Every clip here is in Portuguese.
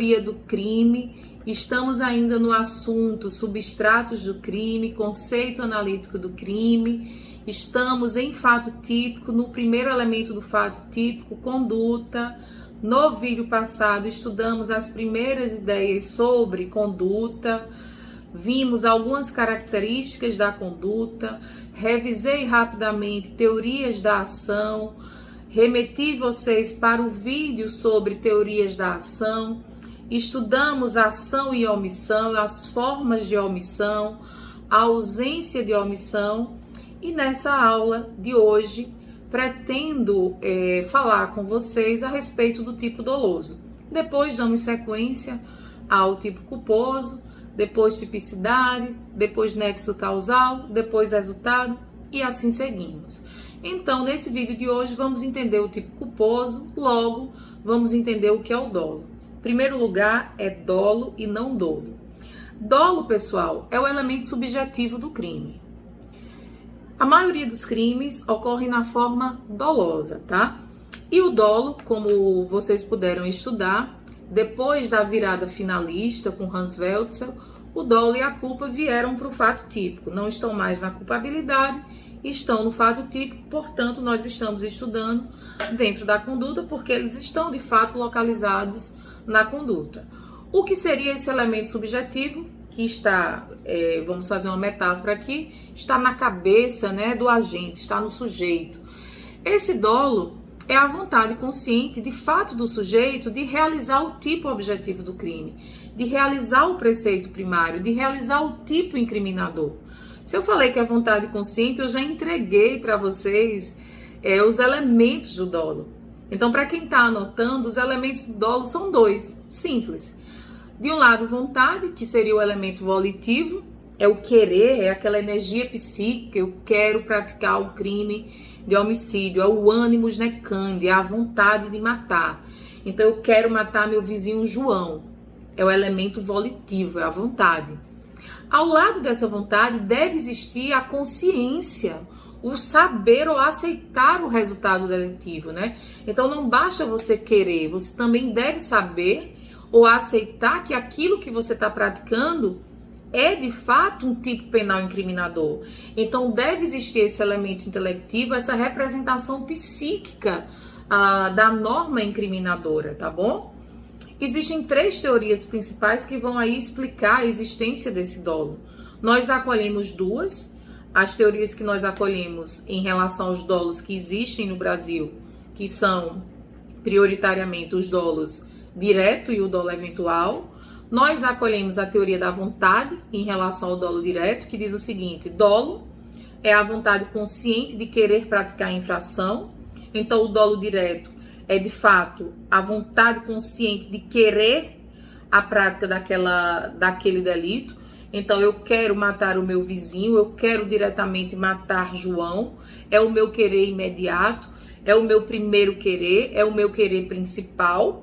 teoria do crime. Estamos ainda no assunto substratos do crime, conceito analítico do crime. Estamos em fato típico, no primeiro elemento do fato típico, conduta. No vídeo passado estudamos as primeiras ideias sobre conduta, vimos algumas características da conduta, revisei rapidamente teorias da ação, remeti vocês para o vídeo sobre teorias da ação, estudamos ação e omissão, as formas de omissão, a ausência de omissão, e nessa aula de hoje pretendo falar com vocês a respeito do tipo doloso. Depois damos sequência ao tipo culposo, depois tipicidade, depois nexo causal, depois resultado e assim seguimos. Então, nesse vídeo de hoje, vamos entender o tipo culposo, logo vamos entender o que é o dolo. Em primeiro lugar, é dolo e não dolo. Dolo, pessoal, é o elemento subjetivo do crime. A maioria dos crimes ocorre na forma dolosa, tá? E o dolo, como vocês puderam estudar, depois da virada finalista com Hans Welzel, o dolo e a culpa vieram para o fato típico. Não estão mais na culpabilidade, estão no fato típico, portanto, nós estamos estudando dentro da conduta, porque eles estão, de fato, localizados na conduta. O que seria esse elemento subjetivo? Que está, vamos fazer uma metáfora aqui, está na cabeça, né, do agente, está no sujeito. Esse dolo é a vontade consciente, de fato, do sujeito de realizar o tipo objetivo do crime, de realizar o preceito primário, de realizar o tipo incriminador. Se eu falei que é vontade consciente, eu já entreguei para vocês os elementos do dolo. Então, para quem está anotando, os elementos do dolo são dois, simples. De um lado, vontade, que seria o elemento volitivo, é o querer, é aquela energia psíquica, eu quero praticar o crime de homicídio, é o ânimos necandi, é a vontade de matar. Então, eu quero matar meu vizinho João, é o elemento volitivo, é a vontade. Ao lado dessa vontade, deve existir a consciência, o saber ou aceitar o resultado deletivo, né? Então, não basta você querer, você também deve saber ou aceitar que aquilo que você está praticando é de fato um tipo penal incriminador. Então deve existir esse elemento intelectivo, essa representação psíquica da norma incriminadora, tá bom? Existem três teorias principais que vão aí explicar a existência desse dolo. Nós acolhemos duas, as teorias que nós acolhemos em relação aos dolos que existem no Brasil, que são prioritariamente os dolos direto e o dolo eventual. Nós acolhemos a teoria da vontade em relação ao dolo direto, que diz o seguinte: dolo é a vontade consciente de querer praticar a infração. Então, o dolo direto é, de fato, a vontade consciente de querer a prática daquele delito. Então, eu quero matar o meu vizinho, eu quero diretamente matar João, é o meu querer imediato, é o meu primeiro querer, é o meu querer principal.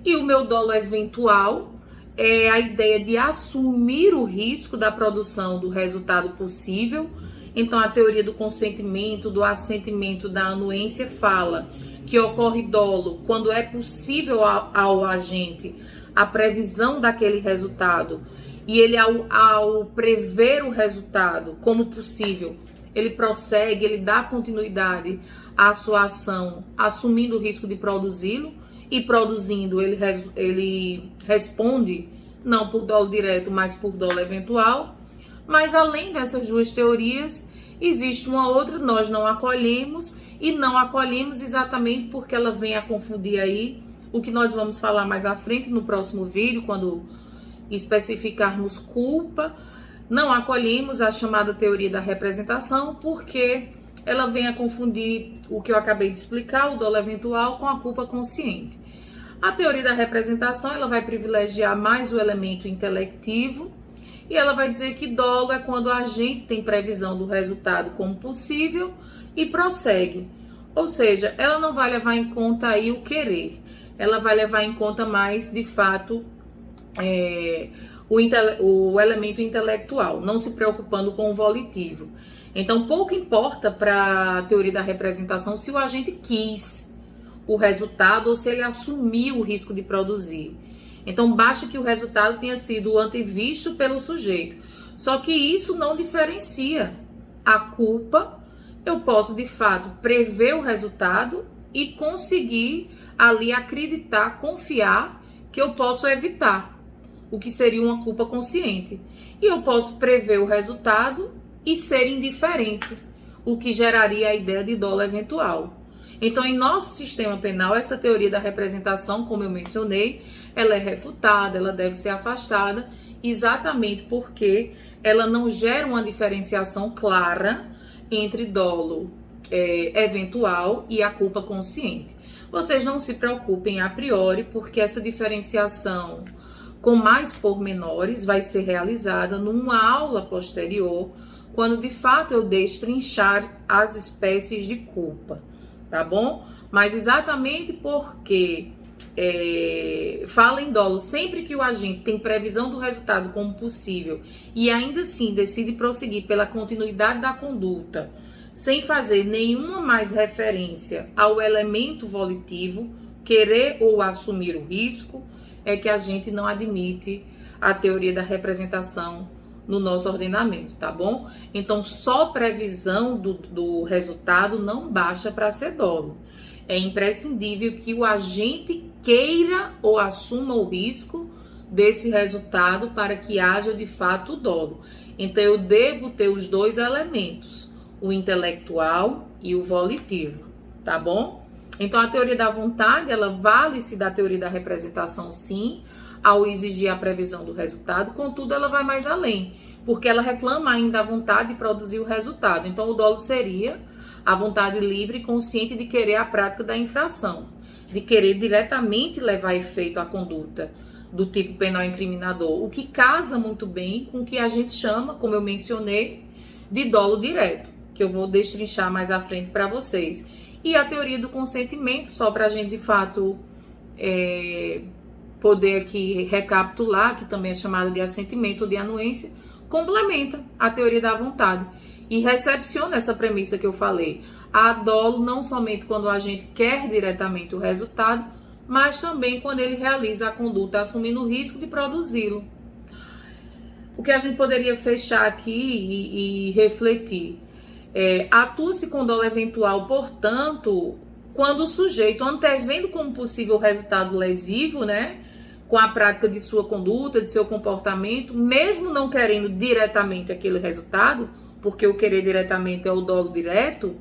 E o meu dolo eventual é a ideia de assumir o risco da produção do resultado possível. Então, a teoria do consentimento, do assentimento, da anuência fala que ocorre dolo quando é possível ao agente a previsão daquele resultado. E ele, ao prever o resultado como possível, ele prossegue, ele dá continuidade à sua ação, assumindo o risco de produzi-lo. E produzindo, ele responde não por dolo direto, mas por dolo eventual. Mas além dessas duas teorias, existe uma outra, nós não acolhemos, e não acolhemos exatamente porque ela vem a confundir aí o que nós vamos falar mais à frente no próximo vídeo, quando especificarmos culpa. Não acolhemos a chamada teoria da representação, porque ela vem a confundir o que eu acabei de explicar, o dolo eventual, com a culpa consciente. A teoria da representação, ela vai privilegiar mais o elemento intelectivo e ela vai dizer que dolo é quando a gente tem previsão do resultado como possível e prossegue. Ou seja, ela não vai levar em conta aí o querer, ela vai levar em conta mais, de fato, o elemento intelectual, não se preocupando com o volitivo. Então, pouco importa para a teoria da representação se o agente quis o resultado ou se ele assumiu o risco de produzir. Então, basta que o resultado tenha sido antevisto pelo sujeito. Só que isso não diferencia a culpa. Eu posso, de fato, prever o resultado e conseguir ali acreditar, confiar que eu posso evitar, o que seria uma culpa consciente. E eu posso prever o resultado e ser indiferente, o que geraria a ideia de dolo eventual. Então, em nosso sistema penal, essa teoria da representação, como eu mencionei, ela é refutada, ela deve ser afastada, exatamente porque ela não gera uma diferenciação clara entre dolo eventual e a culpa consciente. Vocês não se preocupem a priori, porque essa diferenciação com mais pormenores vai ser realizada numa aula posterior, quando de fato eu destrinchar as espécies de culpa, tá bom? Mas exatamente porque fala em dolo sempre que o agente tem previsão do resultado como possível e ainda assim decide prosseguir pela continuidade da conduta, sem fazer nenhuma mais referência ao elemento volitivo, querer ou assumir o risco, é que a gente não admite a teoria da representação no nosso ordenamento, tá bom? Então, só previsão do resultado não basta para ser dolo. É imprescindível que o agente queira ou assuma o risco desse resultado para que haja de fato o dolo. Então, eu devo ter os dois elementos, o intelectual e o volitivo, tá bom? Então, a teoria da vontade, ela vale-se da teoria da representação, sim, ao exigir a previsão do resultado, contudo, ela vai mais além, porque ela reclama ainda a vontade de produzir o resultado. Então, o dolo seria a vontade livre e consciente de querer a prática da infração, de querer diretamente levar a efeito a conduta do tipo penal incriminador, o que casa muito bem com o que a gente chama, como eu mencionei, de dolo direto, que eu vou destrinchar mais à frente para vocês. E a teoria do consentimento, só para a gente, de fato, poder aqui recapitular, que também é chamada de assentimento ou de anuência, complementa a teoria da vontade e recepciona essa premissa que eu falei. Há dolo não somente quando a gente quer diretamente o resultado, mas também quando ele realiza a conduta assumindo o risco de produzi-lo. O que a gente poderia fechar aqui e refletir? Atua-se com dolo eventual, portanto, quando o sujeito, antevendo como possível o resultado lesivo, né, com a prática de sua conduta, de seu comportamento, mesmo não querendo diretamente aquele resultado, porque o querer diretamente é o dolo direto,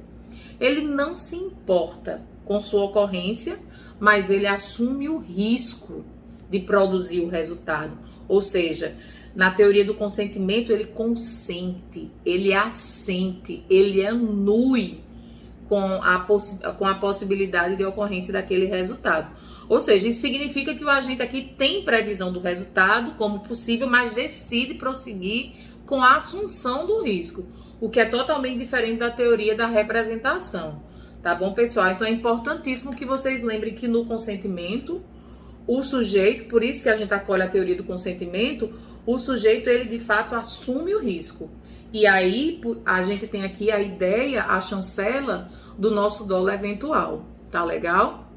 ele não se importa com sua ocorrência, mas ele assume o risco de produzir o resultado. Ou seja, na teoria do consentimento, ele consente, ele assente, ele anui com a possibilidade de ocorrência daquele resultado. Ou seja, isso significa que o agente aqui tem previsão do resultado como possível, mas decide prosseguir com a assunção do risco, o que é totalmente diferente da teoria da representação. Tá bom, pessoal? Então é importantíssimo que vocês lembrem que no consentimento, o sujeito, por isso que a gente acolhe a teoria do consentimento, o sujeito, ele de fato assume o risco. E aí, a gente tem aqui a ideia, a chancela do nosso dolo eventual. Tá legal?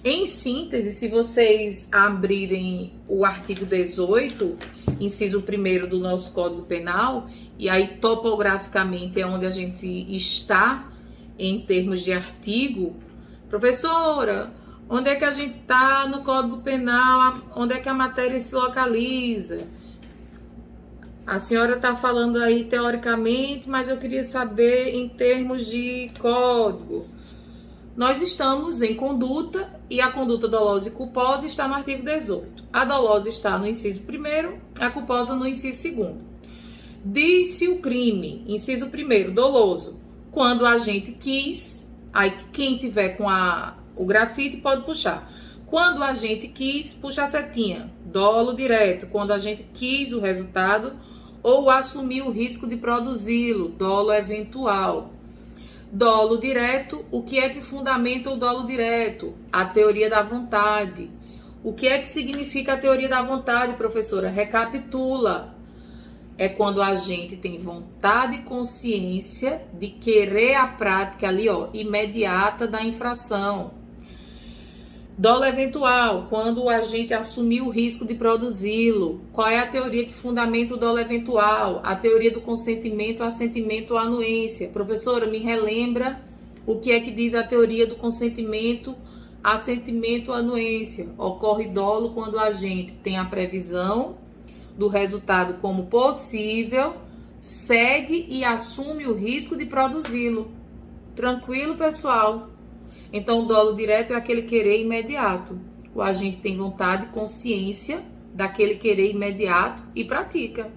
Em síntese, se vocês abrirem o artigo 18, inciso 1º do nosso Código Penal, e aí topograficamente é onde a gente está em termos de artigo, professora, onde é que a gente está no Código Penal? Onde é que a matéria se localiza? A senhora está falando aí teoricamente, mas eu queria saber em termos de código. Nós estamos em conduta e a conduta dolosa e culposa está no artigo 18. A dolosa está no inciso 1º, a culposa no inciso 2º. Diz-se o crime, inciso 1º, doloso, quando a gente quis, aí quem tiver com o grafite pode puxar. Quando a gente quis, puxa a setinha. Dolo direto, quando a gente quis o resultado ou assumir o risco de produzi-lo. Dolo eventual. Dolo direto, o que é que fundamenta o dolo direto? A teoria da vontade. O que é que significa a teoria da vontade, professora? Recapitula. É quando a gente tem vontade e consciência de querer a prática ali, ó, imediata da infração. Dolo eventual, quando o agente assumiu o risco de produzi-lo. Qual é a teoria que fundamenta o dolo eventual? A teoria do consentimento, assentimento ou anuência. Professora, me relembra o que é que diz a teoria do consentimento, assentimento ou anuência. Ocorre dolo quando o agente tem a previsão do resultado como possível, segue e assume o risco de produzi-lo. Tranquilo, pessoal? Então, o dolo direto é aquele querer imediato. O agente tem vontade, consciência daquele querer imediato e pratica.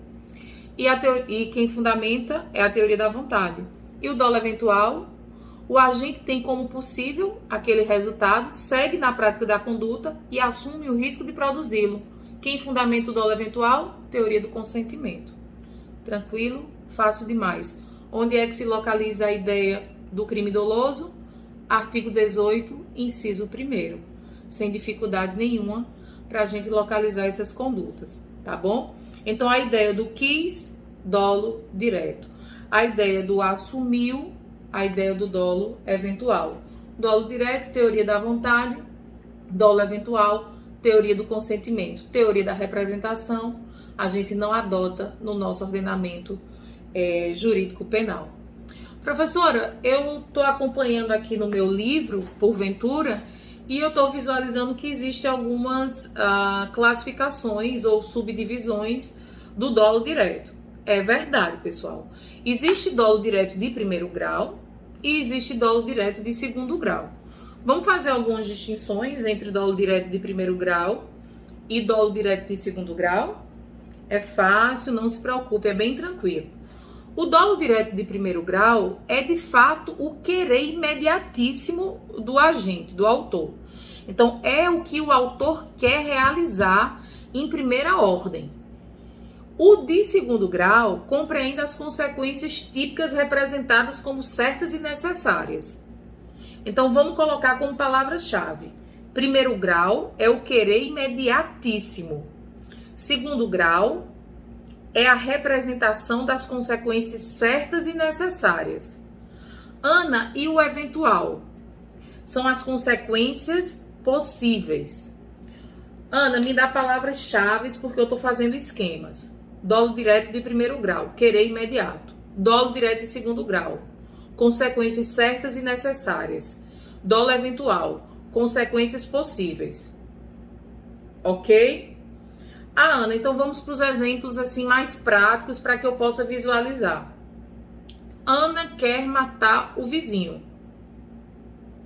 E quem fundamenta é a teoria da vontade. E o dolo eventual, o agente tem como possível aquele resultado, segue na prática da conduta e assume o risco de produzi-lo. Quem fundamenta o dolo eventual? Teoria do consentimento. Tranquilo? Fácil demais. Onde é que se localiza a ideia do crime doloso? Artigo 18, inciso 1º. Sem dificuldade nenhuma para a gente localizar essas condutas, tá bom? Então, a ideia do quis, dolo direto. A ideia do assumiu, a ideia do dolo eventual. Dolo direto, teoria da vontade. Dolo eventual, teoria do consentimento. Teoria da representação, a gente não adota no nosso ordenamento jurídico penal. Professora, eu estou acompanhando aqui no meu livro, porventura, e eu estou visualizando que existem algumas classificações ou subdivisões do dolo direto. É verdade, pessoal. Existe dolo direto de primeiro grau e existe dolo direto de segundo grau. Vamos fazer algumas distinções entre dolo direto de primeiro grau e dolo direto de segundo grau? É fácil, não se preocupe, é bem tranquilo. O dolo direto de primeiro grau é, de fato, o querer imediatíssimo do agente, do autor. Então, é o que o autor quer realizar em primeira ordem. O de segundo grau compreende as consequências típicas representadas como certas e necessárias. Então, vamos colocar como palavra-chave. Primeiro grau é o querer imediatíssimo. Segundo grau é a representação das consequências certas e necessárias. Ana, e o eventual? São as consequências possíveis. Ana, me dá palavras-chave porque eu estou fazendo esquemas. Dolo direto de primeiro grau, querer imediato. Dolo direto de segundo grau, consequências certas e necessárias. Dolo eventual, consequências possíveis. Ok? Ana, então vamos para os exemplos assim mais práticos para que eu possa visualizar. Ana quer matar o vizinho.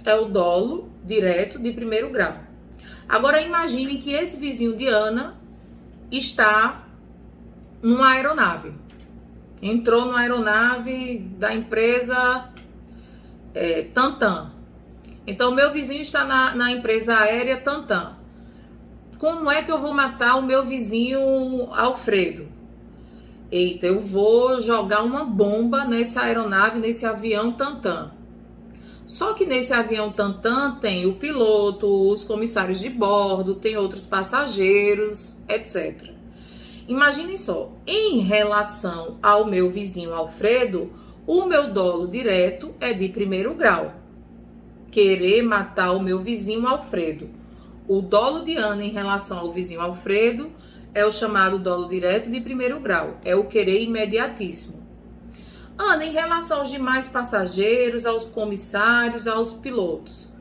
É o dolo direto de primeiro grau. Agora imaginem que esse vizinho de Ana está numa aeronave. Entrou numa aeronave da empresa Tantan. Então, meu vizinho está na empresa aérea Tantan. Como é que eu vou matar o meu vizinho Alfredo? Eita, eu vou jogar uma bomba nessa aeronave, nesse avião Tantan. Só que nesse avião Tantan tem o piloto, os comissários de bordo, tem outros passageiros, etc. Imaginem só, em relação ao meu vizinho Alfredo, o meu dolo direto é de primeiro grau. Querer matar o meu vizinho Alfredo. O dolo de Ana em relação ao vizinho Alfredo é o chamado dolo direto de primeiro grau. É o querer imediatíssimo. Ana, em relação aos demais passageiros, aos comissários, aos pilotos.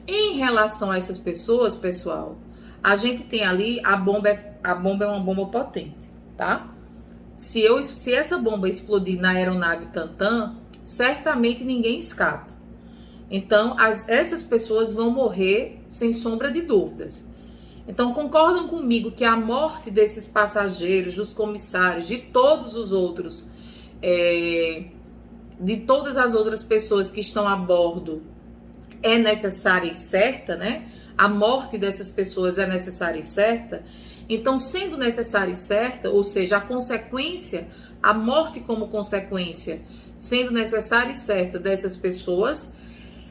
Em relação a essas pessoas, pessoal, a gente tem ali a bomba é uma bomba potente, tá? Se essa bomba explodir na aeronave Tantan, certamente ninguém escapa. Então, essas pessoas vão morrer sem sombra de dúvidas. Então, concordam comigo que a morte desses passageiros, dos comissários, de todos os outros, de todas as outras pessoas que estão a bordo, é necessária e certa, né? A morte dessas pessoas é necessária e certa. Então, sendo necessária e certa, ou seja, a consequência, a morte como consequência, sendo necessária e certa dessas pessoas,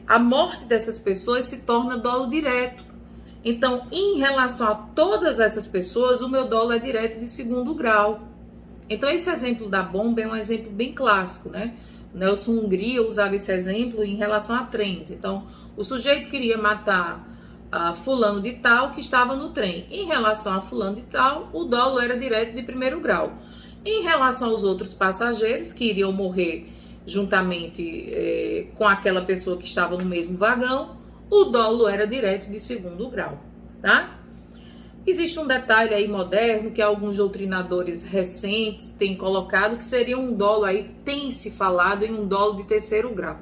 a morte dessas pessoas se torna dolo direto. Então, em relação a todas essas pessoas, o meu dolo é direto de segundo grau. Então, esse exemplo da bomba é um exemplo bem clássico, né? Nelson Hungria usava esse exemplo em relação a trens. Então, o sujeito queria matar a fulano de tal que estava no trem. Em relação a fulano de tal, o dolo era direto de primeiro grau. Em relação aos outros passageiros que iriam morrer juntamente com aquela pessoa que estava no mesmo vagão, o dolo era direto de segundo grau, tá? Existe um detalhe aí moderno que alguns doutrinadores recentes têm colocado, que seria um dolo aí, tem se falado em um dolo de terceiro grau.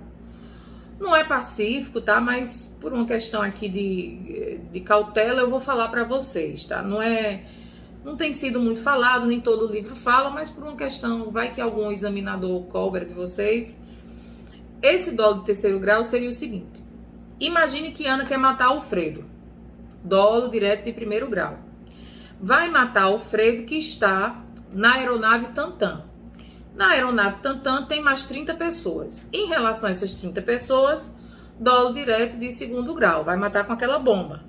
Não é pacífico, tá? Mas por uma questão aqui de cautela, eu vou falar para vocês, tá? Não tem sido muito falado, nem todo livro fala, mas por uma questão, vai que algum examinador cobra de vocês. Esse dolo de terceiro grau seria o seguinte: imagine que Ana quer matar Alfredo. Dolo direto de primeiro grau. Vai matar Alfredo, que está na aeronave Tantan. Na aeronave Tantan tem mais 30 pessoas. Em relação a essas 30 pessoas, dolo direto de segundo grau. Vai matar com aquela bomba.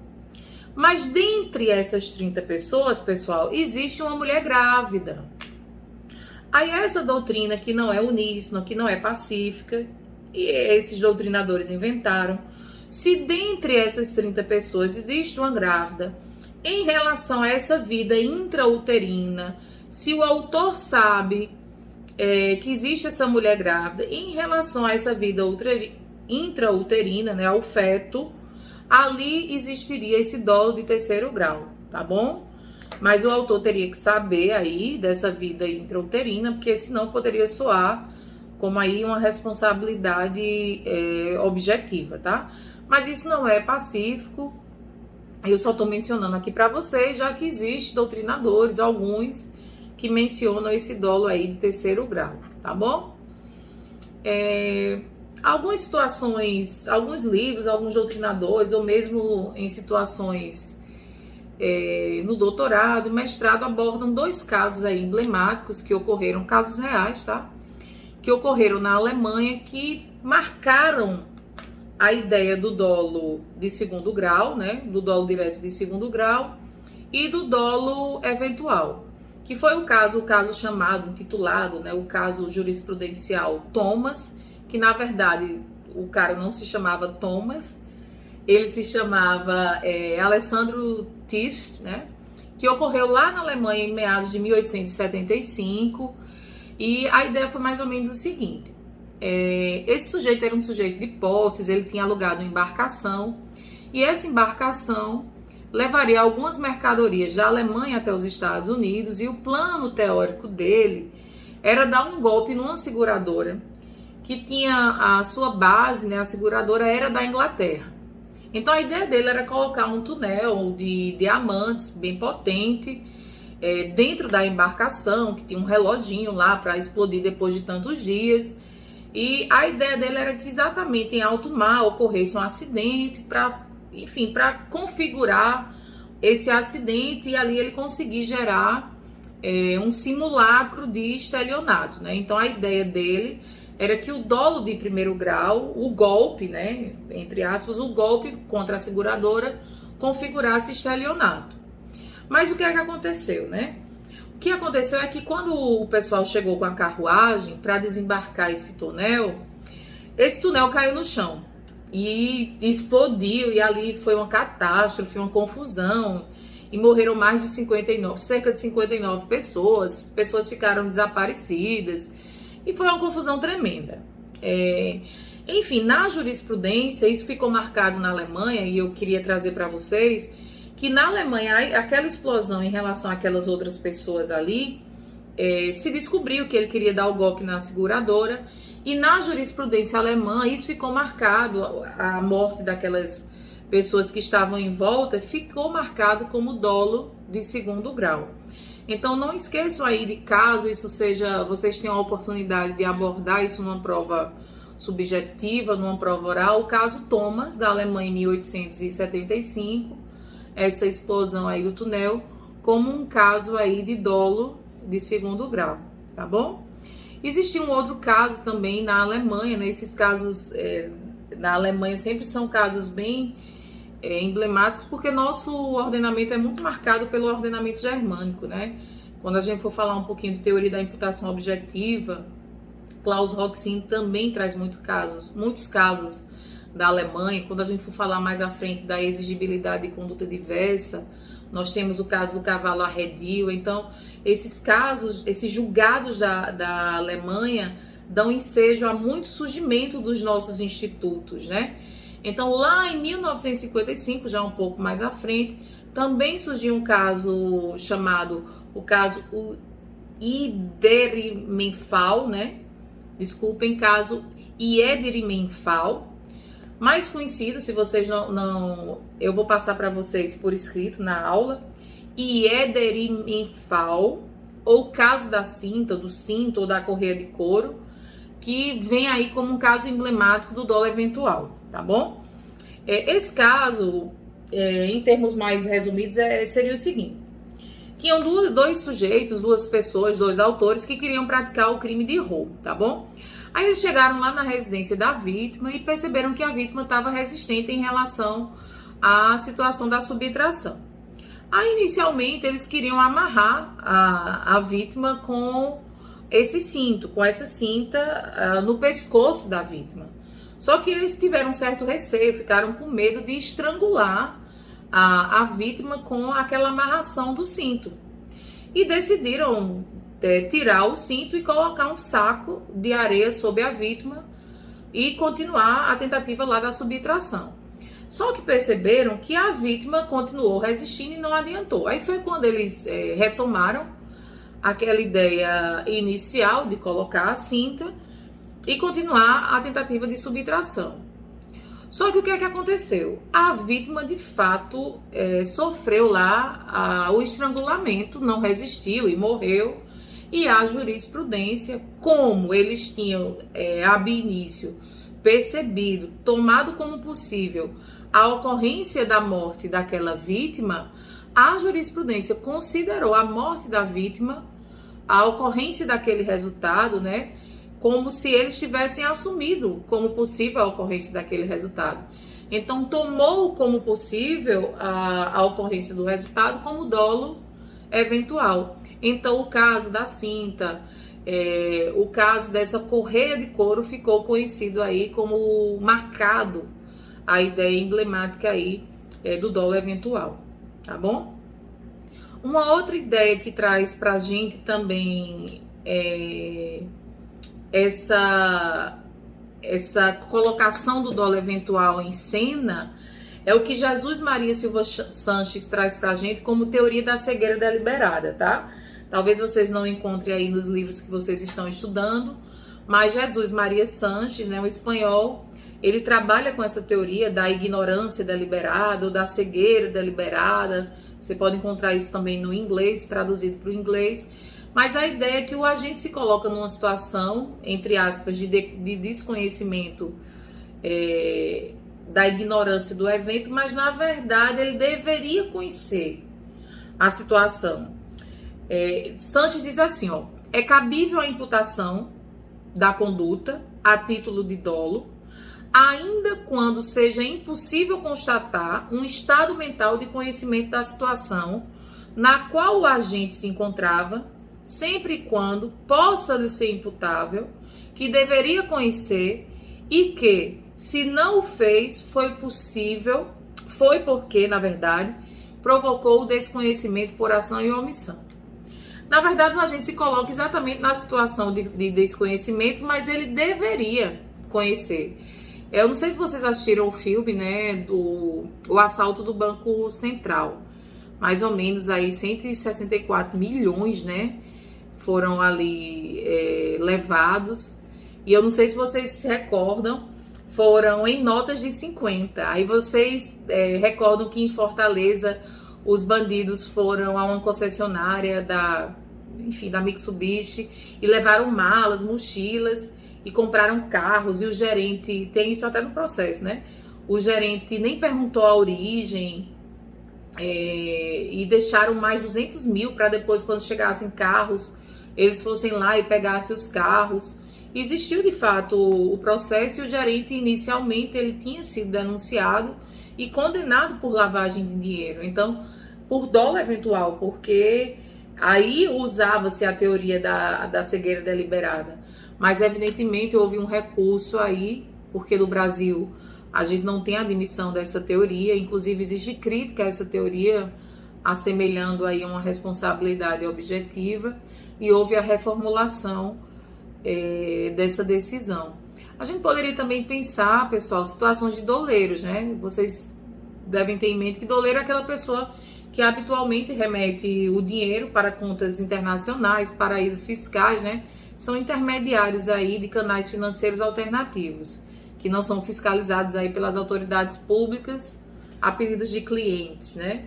Mas dentre essas 30 pessoas, pessoal, existe uma mulher grávida. Aí essa doutrina, que não é uníssona, que não é pacífica, e esses doutrinadores inventaram, se dentre essas 30 pessoas existe uma grávida, em relação a essa vida intrauterina, se o autor sabe que existe essa mulher grávida, em relação a essa vida intrauterina, né, ao feto, ali existiria esse dolo de terceiro grau, tá bom? Mas o autor teria que saber aí dessa vida intrauterina, porque senão poderia soar como aí uma responsabilidade objetiva, tá? Mas isso não é pacífico, eu só tô mencionando aqui para vocês, já que existe doutrinadores, alguns, que mencionam esse dolo aí de terceiro grau, tá bom? Algumas situações, alguns livros, alguns doutrinadores, ou mesmo em situações no doutorado, mestrado, abordam dois casos aí emblemáticos que ocorreram, casos reais, tá? Que ocorreram na Alemanha, que marcaram a ideia do dolo de segundo grau, né? Do dolo direto de segundo grau e do dolo eventual, que foi o caso chamado, intitulado, né? O caso jurisprudencial Thomas, que na verdade o cara não se chamava Thomas, ele se chamava Alessandro Tiff, né? Que ocorreu lá na Alemanha em meados de 1875, e a ideia foi mais ou menos o seguinte: esse sujeito era um sujeito de posses, ele tinha alugado uma embarcação, e essa embarcação levaria algumas mercadorias da Alemanha até os Estados Unidos, e o plano teórico dele era dar um golpe numa seguradora que tinha a sua base, né, a seguradora era da Inglaterra. Então a ideia dele era colocar um túnel de diamantes bem potente dentro da embarcação, que tinha um reloginho lá para explodir depois de tantos dias. E a ideia dele era que exatamente em alto mar ocorresse um acidente para configurar esse acidente e ali ele conseguir gerar um simulacro de estelionato, né? Então a ideia dele era que o dolo de primeiro grau, o golpe, né, entre aspas, o golpe contra a seguradora configurasse estelionato. Mas o que é que aconteceu, né? O que aconteceu é que quando o pessoal chegou com a carruagem para desembarcar esse túnel caiu no chão e explodiu, e ali foi uma catástrofe, uma confusão, e morreram mais de cerca de 59 pessoas, pessoas ficaram desaparecidas, e foi uma confusão tremenda. Enfim, na jurisprudência, isso ficou marcado na Alemanha, e eu queria trazer para vocês que na Alemanha, aquela explosão em relação àquelas outras pessoas ali, se descobriu que ele queria dar o golpe na seguradora, e na jurisprudência alemã isso ficou marcado, a morte daquelas pessoas que estavam em volta ficou marcado como dolo de segundo grau. Então não esqueçam aí de caso isso seja, vocês tenham a oportunidade de abordar isso numa prova subjetiva, numa prova oral, o caso Thomas, da Alemanha em 1875, essa explosão aí do túnel, como um caso aí de dolo de segundo grau, tá bom? Existia um outro caso também na Alemanha, né? Esses casos na Alemanha sempre são casos bem emblemáticos, porque nosso ordenamento é muito marcado pelo ordenamento germânico, né? Quando a gente for falar um pouquinho de teoria da imputação objetiva, Klaus Roxin também traz muitos casos da Alemanha. Quando a gente for falar mais à frente da exigibilidade de conduta diversa, nós temos o caso do cavalo arredio. Então, esses casos, esses julgados da Alemanha dão ensejo a muito surgimento dos nossos institutos, né? Então, lá em 1955, já um pouco mais à frente, também surgiu um caso chamado o caso Iedermenfall, né? Desculpem, caso Iedermenfall, mais conhecido, se vocês não eu vou passar para vocês por escrito na aula, Iedermenfall, ou caso da cinta, do cinto ou da correia de couro, que vem aí como um caso emblemático do dolo eventual, tá bom? Esse caso, em termos mais resumidos, seria o seguinte: tinham dois sujeitos, duas pessoas, dois autores que queriam praticar o crime de roubo, tá bom? Aí eles chegaram lá na residência da vítima e perceberam que a vítima estava resistente em relação à situação da subtração. Aí, inicialmente, eles queriam amarrar a vítima com esse cinto, com essa cinta no pescoço da vítima. Só que eles tiveram um certo receio, ficaram com medo de estrangular a vítima com aquela amarração do cinto. E decidiram tirar o cinto e colocar um saco de areia sobre a vítima e continuar a tentativa lá da subtração. Só que perceberam que a vítima continuou resistindo e não adiantou. Aí foi quando eles retomaram aquela ideia inicial de colocar a cinta e continuar a tentativa de subtração. Só que o que é que aconteceu? A vítima, de fato, sofreu lá o estrangulamento, não resistiu e morreu. E a jurisprudência, como eles tinham, ab início, percebido, tomado como possível a ocorrência da morte daquela vítima, a jurisprudência considerou a morte da vítima, a ocorrência daquele resultado, né, como se eles tivessem assumido como possível a ocorrência daquele resultado. Então, tomou como possível a ocorrência do resultado como dolo eventual. Então, o caso da cinta, o caso dessa correia de couro ficou conhecido aí como marcado a ideia emblemática aí do dolo eventual, tá bom? Uma outra ideia que traz pra gente também essa colocação do dolo eventual em cena é o que Jesus Maria Silva Sanches traz pra gente como teoria da cegueira deliberada, tá? Talvez vocês não encontrem aí nos livros que vocês estão estudando, mas Jesus Maria Sanches, né, um espanhol, ele trabalha com essa teoria da ignorância deliberada ou da cegueira deliberada. Você pode encontrar isso também no inglês, traduzido para o inglês. Mas a ideia é que o agente se coloca numa situação, entre aspas, de desconhecimento da ignorância do evento, mas na verdade ele deveria conhecer a situação. Sanches diz assim, ó: é cabível a imputação da conduta a título de dolo, ainda quando seja impossível constatar um estado mental de conhecimento da situação na qual o agente se encontrava, sempre e quando possa lhe ser imputável, que deveria conhecer e que, se não o fez, foi porque, na verdade, provocou o desconhecimento por ação e omissão. Na verdade, o agente se coloca exatamente na situação de desconhecimento, mas ele deveria conhecer. Eu não sei se vocês assistiram o filme, né, o assalto do Banco Central. Mais ou menos aí 164 milhões, né, foram ali levados. E eu não sei se vocês se recordam, foram em notas de 50. Aí vocês recordam que em Fortaleza os bandidos foram a uma concessionária da Mitsubishi e levaram malas, mochilas e compraram carros, e o gerente, tem isso até no processo, né? O gerente nem perguntou a origem e deixaram mais 200 mil para depois, quando chegassem carros, eles fossem lá e pegassem os carros. Existiu de fato o processo e o gerente inicialmente ele tinha sido denunciado e condenado por lavagem de dinheiro. Então, por dolo eventual, porque aí usava-se a teoria da cegueira deliberada. Mas, evidentemente, houve um recurso aí, porque no Brasil A gente não tem admissão dessa teoria, inclusive existe crítica a essa teoria, assemelhando aí uma responsabilidade objetiva, e houve a reformulação dessa decisão. A gente poderia também pensar, pessoal, situações de doleiros, né? Vocês devem ter em mente que doleiro é aquela pessoa que habitualmente remete o dinheiro para contas internacionais, paraísos fiscais, né? São intermediários aí de canais financeiros alternativos, que não são fiscalizados aí pelas autoridades públicas a pedidos de clientes, né?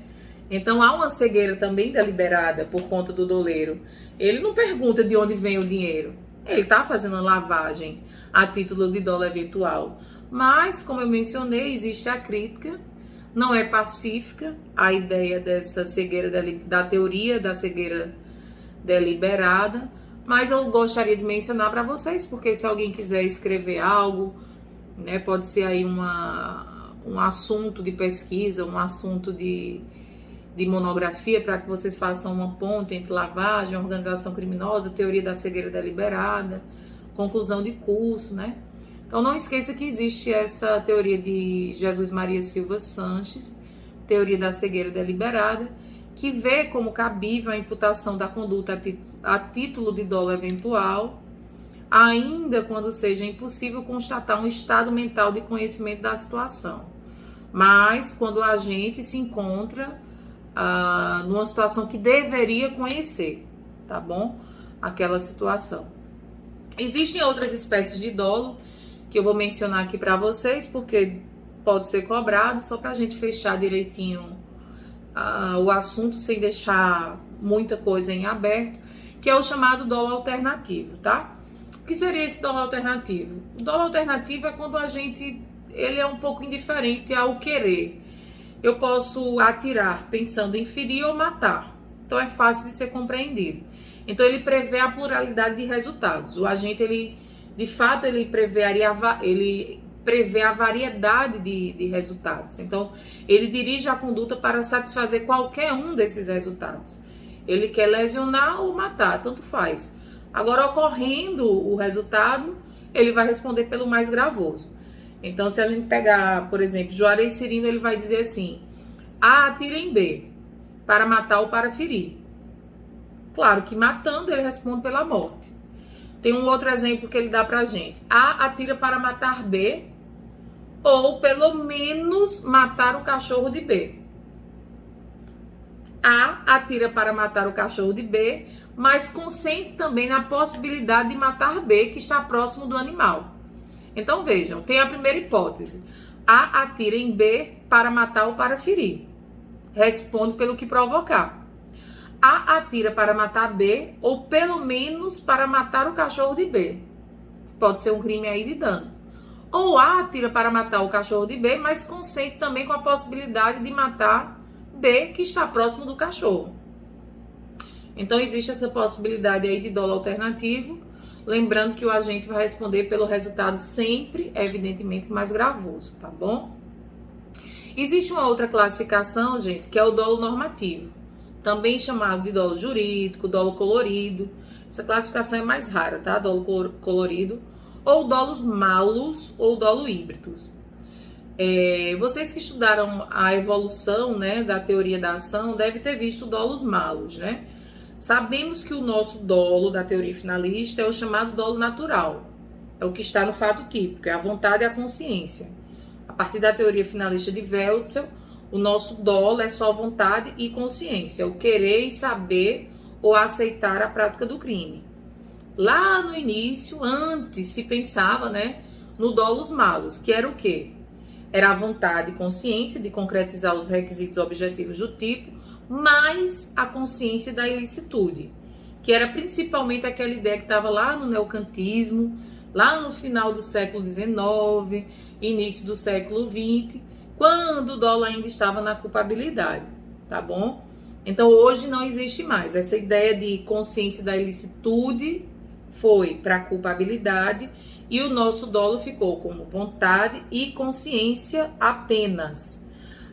Então há uma cegueira também deliberada por conta do doleiro. Ele não pergunta de onde vem o dinheiro, ele está fazendo uma lavagem a título de dólar eventual. Mas, como eu mencionei, existe a crítica, não é pacífica a ideia dessa cegueira, da teoria da cegueira deliberada, mas eu gostaria de mencionar para vocês, porque se alguém quiser escrever algo, né, pode ser aí um assunto de pesquisa, um assunto de monografia, para que vocês façam uma ponte entre lavagem, organização criminosa, teoria da cegueira deliberada, conclusão de curso, né? Então não esqueça que existe essa teoria de Jesus Maria Silva Sanches, teoria da cegueira deliberada, que vê como cabível a imputação da conduta a título de dolo eventual, ainda quando seja impossível constatar um estado mental de conhecimento da situação. Mas quando o agente se encontra numa situação que deveria conhecer, tá bom? Aquela situação. Existem outras espécies de dolo que eu vou mencionar aqui para vocês, porque pode ser cobrado, só para a gente fechar direitinho o assunto sem deixar muita coisa em aberto, que é o chamado dolo alternativo, tá? O que seria esse dolo alternativo? O dolo alternativo é quando ele é um pouco indiferente ao querer. Eu posso atirar pensando em ferir ou matar, então é fácil de ser compreendido. Então ele prevê a pluralidade de resultados. O agente, de fato, ele prevê a variedade de resultados. Então, ele dirige a conduta para satisfazer qualquer um desses resultados. Ele quer lesionar ou matar, tanto faz. Agora, ocorrendo o resultado, ele vai responder pelo mais gravoso. Então, se a gente pegar, por exemplo, Juarez Cirino, ele vai dizer assim: A atira em B, para matar ou para ferir. Claro que matando, ele responde pela morte. Tem um outro exemplo que ele dá pra gente. A atira para matar B, ou pelo menos matar o cachorro de B. A atira para matar o cachorro de B, mas consente também na possibilidade de matar B, que está próximo do animal. Então vejam, tem a primeira hipótese. A atira em B para matar ou para ferir. Responde pelo que provocar. A atira para matar B, ou pelo menos para matar o cachorro de B. Pode ser um crime aí de dano. Ou A atira para matar o cachorro de B, mas consente também com a possibilidade de matar B, que está próximo do cachorro. Então existe essa possibilidade aí de dolo alternativo, lembrando que o agente vai responder pelo resultado sempre, evidentemente, mais gravoso, tá bom? Existe uma outra classificação, gente, que é o dolo normativo, também chamado de dolo jurídico, dolo colorido. Essa classificação é mais rara, tá? Dolo colorido, ou dolos malos, ou dolo híbridos. Vocês que estudaram a evolução, né, da teoria da ação, devem ter visto dolos malos, né? Sabemos que o nosso dolo da teoria finalista é o chamado dolo natural. É o que está no fato típico, é a vontade e a consciência. A partir da teoria finalista de Weltzel, o nosso dolo é só vontade e consciência, o querer e saber ou aceitar a prática do crime. Lá no início, antes se pensava, né, no dolos malos, que era o quê? Era a vontade e consciência de concretizar os requisitos objetivos do tipo, mais a consciência da ilicitude, que era principalmente aquela ideia que estava lá no neocantismo, lá no final do século XIX, início do século XX, quando o dolo ainda estava na culpabilidade, tá bom? Então hoje não existe mais. Essa ideia de consciência da ilicitude foi para a culpabilidade e o nosso dolo ficou como vontade e consciência apenas.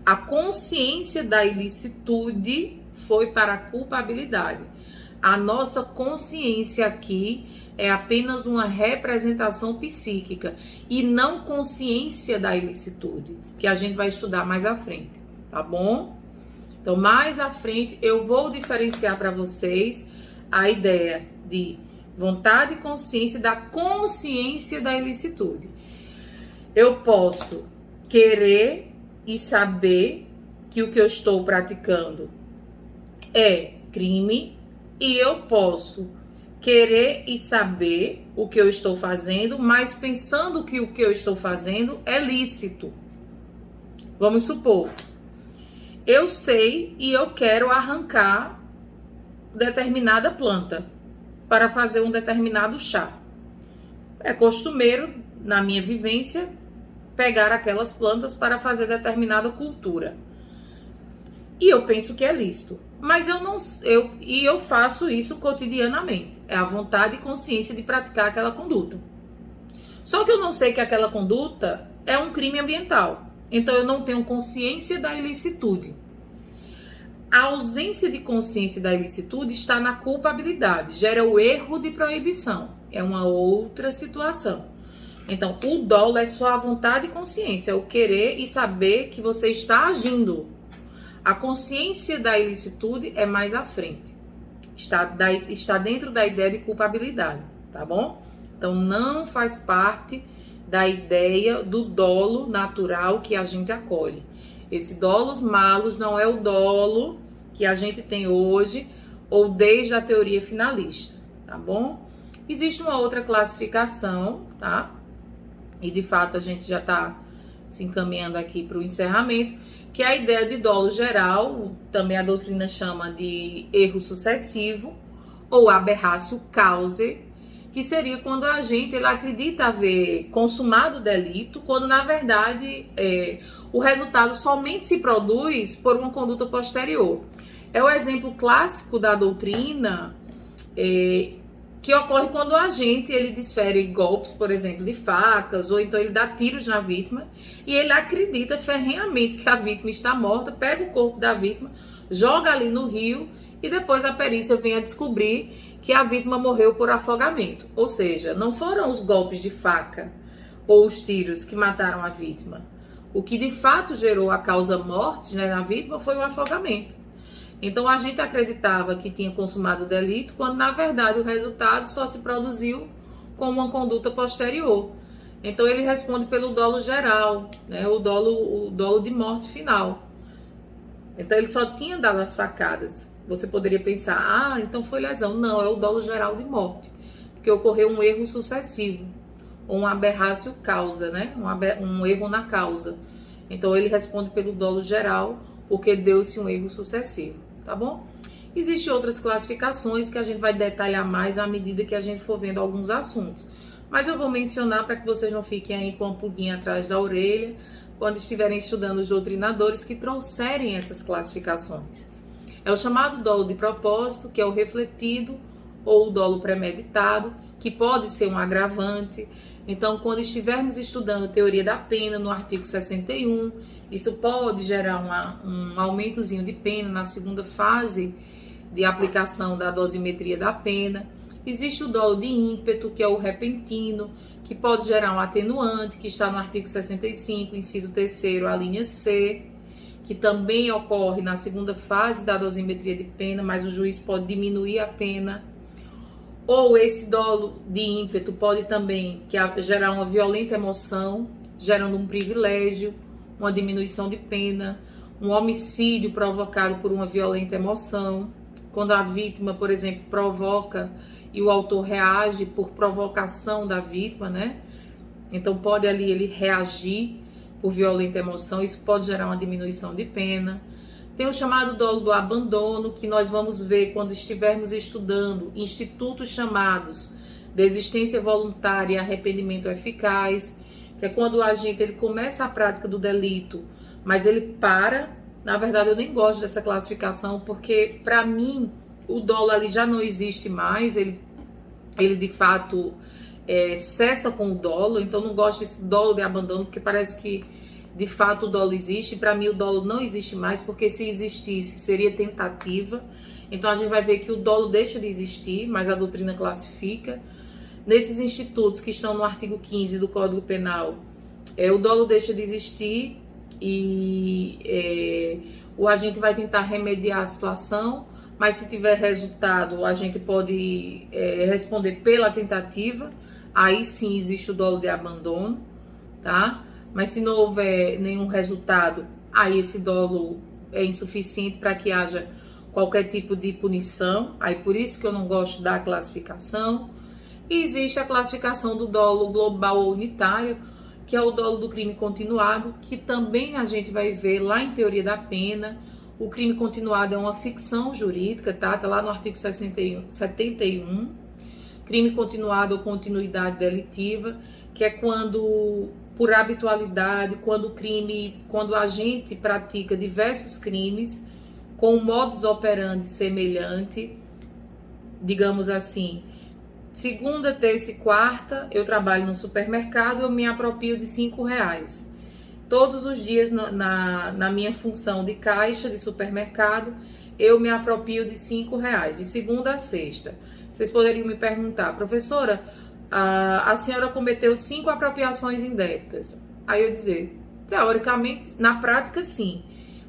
A consciência da ilicitude foi para a culpabilidade. A nossa consciência aqui é apenas uma representação psíquica e não consciência da ilicitude, que a gente vai estudar mais à frente, tá bom? Então, mais à frente, eu vou diferenciar para vocês a ideia de vontade e consciência da consciência da ilicitude. Eu posso querer e saber que o que eu estou praticando é crime, e eu posso querer e saber o que eu estou fazendo, mas pensando que o que eu estou fazendo é lícito. Vamos supor, eu sei e eu quero arrancar determinada planta para fazer um determinado chá. É costumeiro, na minha vivência, pegar aquelas plantas para fazer determinada cultura. E eu penso que é lícito. Mas eu faço isso cotidianamente. É a vontade e consciência de praticar aquela conduta. Só que eu não sei que aquela conduta é um crime ambiental. Então eu não tenho consciência da ilicitude. A ausência de consciência da ilicitude está na culpabilidade, gera o erro de proibição. É uma outra situação. Então, o dolo é só a vontade e consciência, é o querer e saber que você está agindo. A consciência da ilicitude é mais à frente. Está dentro da ideia de culpabilidade, tá bom? Então, não faz parte da ideia do dolo natural que a gente acolhe. Esse dolos malos não é o dolo que a gente tem hoje ou desde a teoria finalista, tá bom? Existe uma outra classificação, tá? E de fato a gente já está se encaminhando aqui para o encerramento, que é a ideia de dolo geral, também a doutrina chama de erro sucessivo ou aberratio causae, que seria quando a gente ele acredita haver consumado o delito, quando na verdade o resultado somente se produz por uma conduta posterior. É o exemplo clássico da doutrina que ocorre quando o agente ele desfere golpes, por exemplo, de facas, ou então ele dá tiros na vítima e ele acredita ferrenhamente que a vítima está morta, pega o corpo da vítima, joga ali no rio e depois a perícia vem a descobrir que a vítima morreu por afogamento. Ou seja, não foram os golpes de faca ou os tiros que mataram a vítima. O que de fato gerou a causa morte, né, na vítima foi o afogamento. Então a gente acreditava que tinha consumado o delito, quando na verdade o resultado só se produziu com uma conduta posterior. Então ele responde pelo dolo geral, né, o dolo de morte final. Então ele só tinha dado as facadas. Você poderia pensar, então foi lesão. Não, é o dolo geral de morte, porque ocorreu um erro sucessivo, ou um aberratio causa, né? Um erro na causa. Então ele responde pelo dolo geral, porque deu-se um erro sucessivo, tá bom? Existem outras classificações que a gente vai detalhar mais à medida que a gente for vendo alguns assuntos. Mas eu vou mencionar para que vocês não fiquem aí com a pulguinha atrás da orelha, quando estiverem estudando os doutrinadores que trouxerem essas classificações. É o chamado dolo de propósito, que é o refletido, ou o dolo premeditado, que pode ser um agravante. Então, quando estivermos estudando teoria da pena no artigo 61, isso pode gerar um aumentozinho de pena na segunda fase de aplicação da dosimetria da pena. Existe o dolo de ímpeto, que é o repentino, que pode gerar um atenuante, que está no artigo 65, inciso 3º, a linha C, que também ocorre na segunda fase da dosimetria de pena, mas o juiz pode diminuir a pena. Ou esse dolo de ímpeto pode também gerar uma violenta emoção, gerando um privilégio, uma diminuição de pena, um homicídio provocado por uma violenta emoção, quando a vítima, por exemplo, provoca e o autor reage por provocação da vítima, né? Então pode ali ele reagir por violenta emoção, isso pode gerar uma diminuição de pena. Tem o chamado dolo do abandono, que nós vamos ver quando estivermos estudando institutos chamados desistência voluntária e arrependimento eficaz, que é quando o agente ele começa a prática do delito, mas ele para. Na verdade, eu nem gosto dessa classificação, porque para mim o dolo ali já não existe mais, ele de fato cessa com o dolo. Então não gosto desse dolo de abandono, porque parece que de fato o dolo existe. Para mim o dolo não existe mais, porque se existisse seria tentativa, Então a gente vai ver que o dolo deixa de existir, mas a doutrina classifica. Nesses institutos que estão no artigo 15 do Código Penal, o dolo deixa de existir e o agente vai tentar remediar a situação, mas se tiver resultado, a gente pode responder pela tentativa, aí sim existe o dolo de abandono, tá? Mas se não houver nenhum resultado, aí esse dolo é insuficiente para que haja qualquer tipo de punição, aí por isso que eu não gosto da classificação. E existe a classificação do dolo global ou unitário, que é o dolo do crime continuado, que também a gente vai ver lá em Teoria da Pena. O crime continuado é uma ficção jurídica, tá? Tá lá no artigo 71. Crime continuado ou continuidade delitiva, que é quando, por habitualidade, quando a gente pratica diversos crimes com um modus operandi semelhante, digamos assim, segunda, terça e quarta, eu trabalho no supermercado, eu me aproprio de R$5. Todos os dias na minha função de caixa de supermercado, eu me aproprio de R$5, de segunda a sexta. Vocês poderiam me perguntar, professora, a senhora cometeu 5 apropriações indébitas. Aí eu dizer, teoricamente, na prática sim,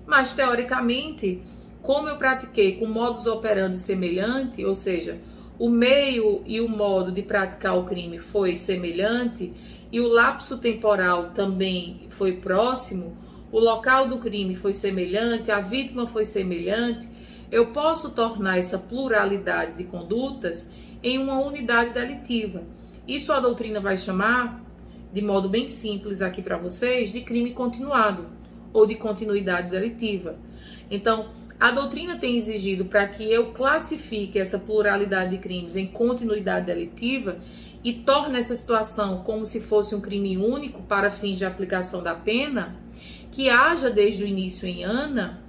mas teoricamente, como eu pratiquei com modus operandi semelhante, ou seja, o meio e o modo de praticar o crime foi semelhante e o lapso temporal também foi próximo, o local do crime foi semelhante, a vítima foi semelhante, eu posso tornar essa pluralidade de condutas em uma unidade delitiva. Isso a doutrina vai chamar, de modo bem simples aqui para vocês, de crime continuado ou de continuidade delitiva. Então, a doutrina tem exigido para que eu classifique essa pluralidade de crimes em continuidade delitiva e torne essa situação como se fosse um crime único para fins de aplicação da pena, que haja desde o início em ANA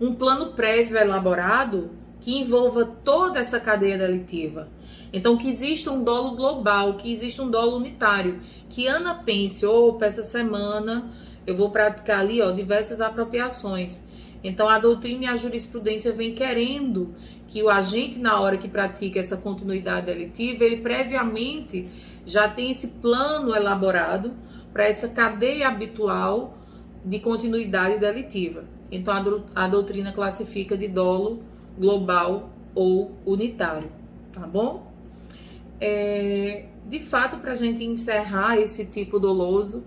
um plano prévio elaborado que envolva toda essa cadeia delitiva. Então, que exista um dolo global, que exista um dolo unitário, que ANA pense, opa, essa semana eu vou praticar ali diversas apropriações. Então, a doutrina e a jurisprudência vem querendo que o agente, na hora que pratica essa continuidade delitiva, ele previamente já tem esse plano elaborado para essa cadeia habitual de continuidade delitiva. Então, a doutrina classifica de dolo global ou unitário, tá bom? De fato, para a gente encerrar esse tipo doloso,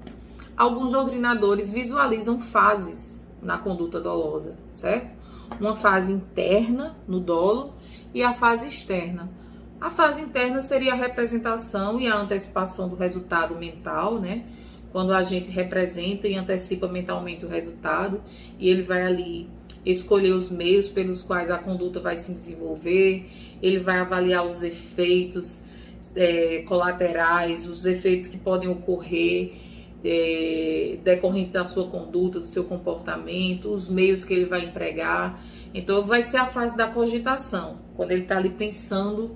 alguns doutrinadores visualizam fases na conduta dolosa, certo? Uma fase interna no dolo e a fase externa. A fase interna seria a representação e a antecipação do resultado mental, né? Quando a gente representa e antecipa mentalmente o resultado e ele vai ali escolher os meios pelos quais a conduta vai se desenvolver, ele vai avaliar os efeitos colaterais, os efeitos que podem ocorrer decorrente da sua conduta, do seu comportamento, os meios que ele vai empregar. Então vai ser a fase da cogitação, quando ele está ali pensando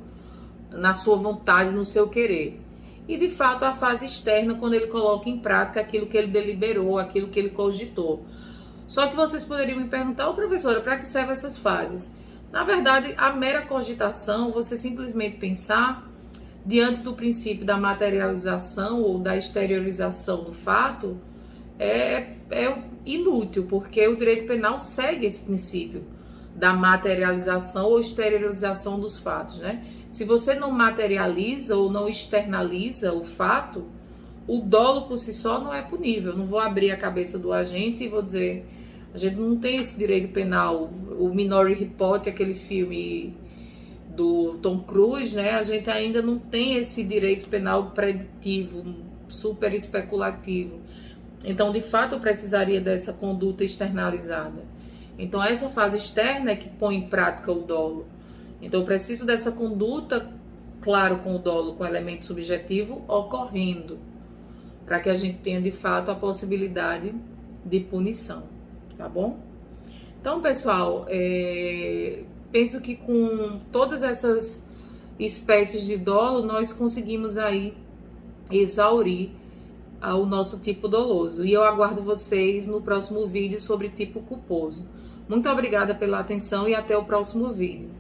na sua vontade, no seu querer. E de fato a fase externa, quando ele coloca em prática aquilo que ele deliberou, aquilo que ele cogitou. Só que vocês poderiam me perguntar, professora, para que servem essas fases? Na verdade, a mera cogitação, você simplesmente pensar diante do princípio da materialização ou da exteriorização do fato, é inútil, porque o direito penal segue esse princípio da materialização ou exteriorização dos fatos, né? Se você não materializa ou não externaliza o fato, o dolo por si só não é punível. Eu não vou abrir a cabeça do agente e vou dizer, a gente não tem esse direito penal. O Minority Report, aquele filme do Tom Cruise, né? A gente ainda não tem esse direito penal preditivo, super especulativo. Então, de fato, eu precisaria dessa conduta externalizada. Então, essa fase externa é que põe em prática o dolo. Então, eu preciso dessa conduta, claro, com o dolo, com elemento subjetivo, ocorrendo, para que a gente tenha, de fato, a possibilidade de punição, tá bom? Então, pessoal, penso que com todas essas espécies de dolo, nós conseguimos aí exaurir o nosso tipo doloso. E eu aguardo vocês no próximo vídeo sobre tipo culposo. Muito obrigada pela atenção e até o próximo vídeo.